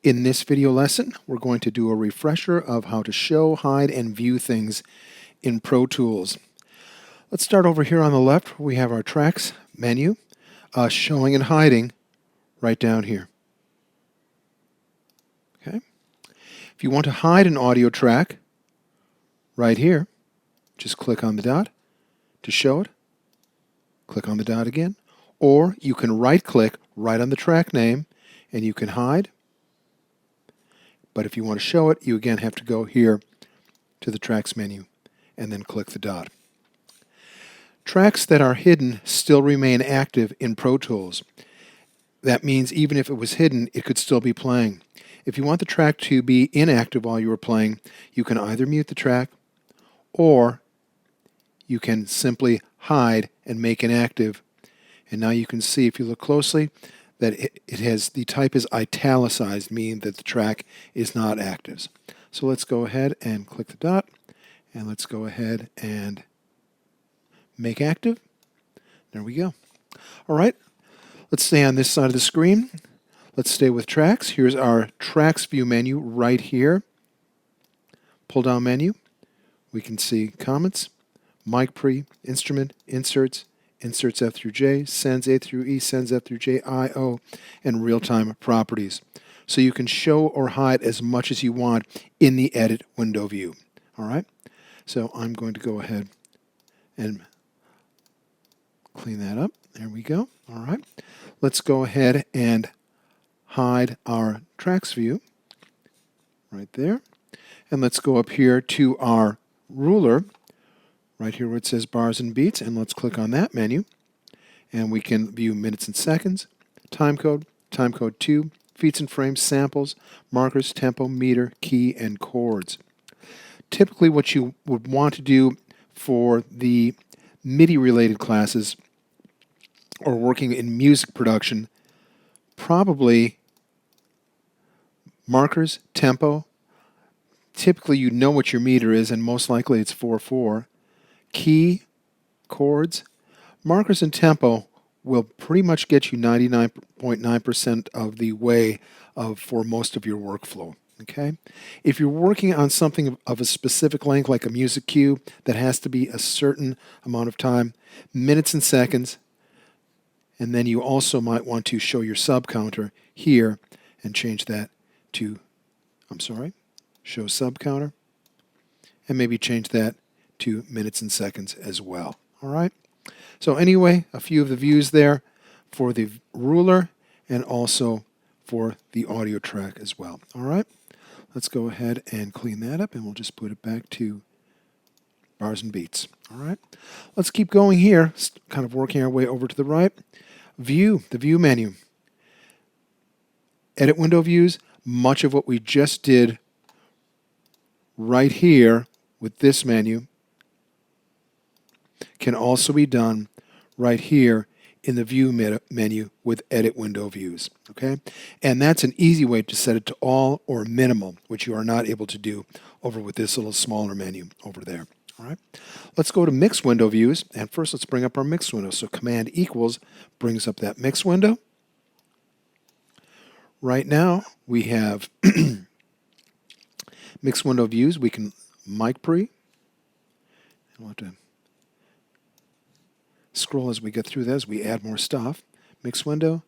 In this video lesson, we're going to do a refresher of how to show, hide, and view things in Pro Tools. Let's start over here on the left. We have our tracks menu, showing and hiding right down here. Okay. If you want to hide an audio track, right here, just click on the dot to show it. Click on the dot again. Or you can right-click right on the track name and you can hide. But if you want to show it, you again have to go here to the tracks menu and then click the dot. Tracks that are hidden still remain active in Pro Tools. That means even if it was hidden, it could still be playing. If you want the track to be inactive while you are playing, you can either mute the track or you can simply hide and make it active. And now you can see, if you look closely, that it has, the type is italicized, meaning that the track is not active. So let's go ahead and click the dot, and let's go ahead and make active. There we go. All right, let's stay on this side of the screen. Let's stay with tracks. Here's our tracks view menu right here. Pull down menu. We can see comments, mic pre, instrument, inserts, inserts F through J, sends A through E, sends F through J, I, O, and real-time properties. So you can show or hide as much as you want in the edit window view. All right? So I'm going to go ahead and clean that up. There we go. All right. Let's go ahead and hide our tracks view right there. And let's go up here to our ruler right here where it says bars and beats, and let's click on that menu. And we can view minutes and seconds, time code 2, feet and frames, samples, markers, tempo, meter, key, and chords. Typically what you would want to do for the MIDI-related classes or working in music production, probably markers, tempo. Typically you know what your meter is, and most likely it's 4/4. Key, chords, markers, and tempo will pretty much get you 99.9% of the way for most of your workflow. Okay? If you're working on something of a specific length, like a music cue that has to be a certain amount of time, minutes and seconds, and then you also might want to show your sub counter here and change that to, show sub counter, and maybe change that to minutes and seconds as well. All right. So anyway, a few of the views there for the ruler and also for the audio track as well. All right. Let's go ahead and clean that up, and we'll just put it back to bars and beats. All right. Let's keep going here, kind of working our way over to the right. View, the view menu. Edit window views, much of what we just did right here with this menu can also be done right here in the view menu with edit window views. Okay, and that's an easy way to set it to all or minimal, which you are not able to do over with this little smaller menu over there. All right, let's go to mix window views, and first let's bring up our mix window. So Command equals brings up that mix window. Right now we have mix window views. We can mic pre. We'll have to scroll as we get through this. We add more stuff. Mix window,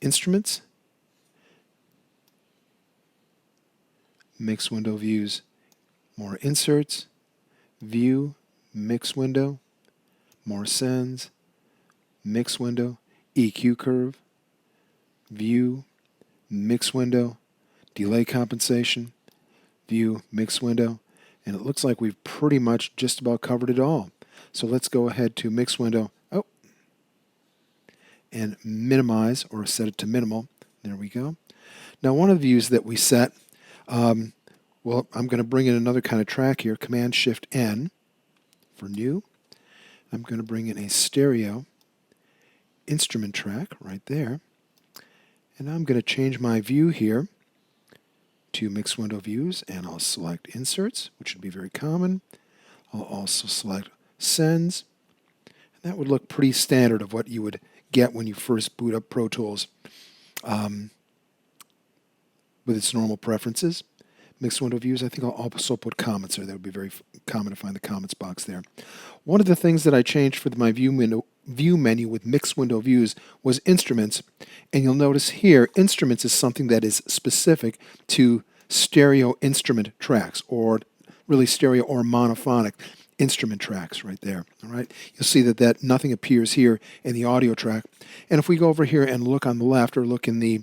instruments, mix window views, more inserts, view, mix window, more sends, mix window, EQ curve, view, mix window, delay compensation, view, mix window, and it looks like we've pretty much just about covered it all. So let's go ahead to mix window, and minimize or set it to minimal. There we go. Now one of the views that we set, well, I'm going to bring in another kind of track here, Command Shift N for new. I'm going to bring in a stereo instrument track right there. And I'm going to change my view here to mix window views, and I'll select inserts, which would be very common. I'll also select sends. And that would look pretty standard of what you would get when you first boot up Pro Tools with its normal preferences. Mixed window views, I think I'll also put comments there. That would be very common to find the comments box there. One of the things that I changed for my view menu with mixed window views was instruments. And you'll notice here, instruments is something that is specific to stereo instrument tracks, or really stereo or monophonic instrument tracks right there. All right, you'll see that nothing appears here in the audio track. And if we go over here and look on the left, or look in the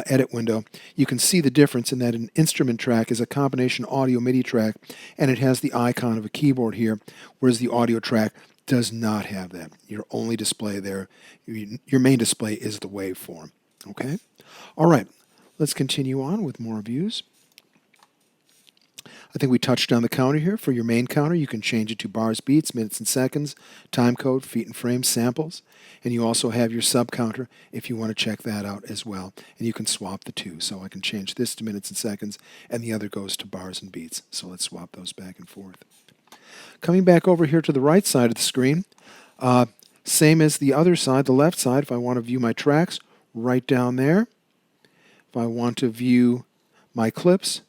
edit window, you can see the difference in that an instrument track is a combination audio MIDI track, and it has the icon of a keyboard here, whereas the audio track does not have that. Your only display there, your main display is the waveform. Okay? All right, let's continue on with more views. I think we touched on the counter here. For your main counter, you can change it to bars, beats, minutes and seconds, time code, feet and frames, samples. And you also have your sub counter if you want to check that out as well. And you can swap the two. So I can change this to minutes and seconds, and the other goes to bars and beats. So let's swap those back and forth. Coming back over here to the right side of the screen, same as the other side, the left side, if I want to view my tracks, right down there. If I want to view my clips,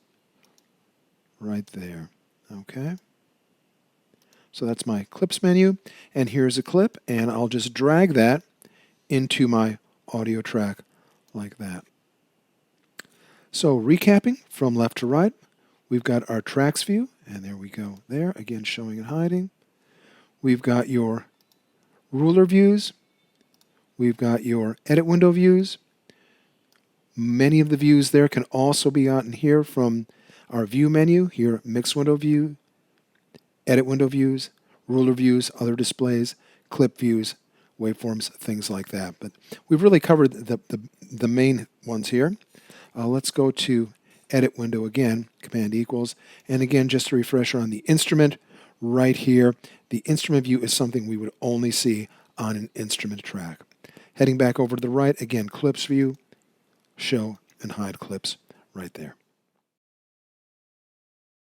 right there. Okay. So that's my clips menu, and here's a clip, and I'll just drag that into my audio track like that. So recapping from left to right, we've got our tracks view, and there we go there, again showing and hiding. We've got your ruler views. We've got your edit window views. Many of the views there can also be gotten here from our view menu. Here, mixed window view, edit window views, ruler views, other displays, clip views, waveforms, things like that. But we've really covered the main ones here. Let's go to edit window again, Command equals, and again, just a refresher on the instrument right here. The instrument view is something we would only see on an instrument track. Heading back over to the right, again, clips view, show and hide clips right there.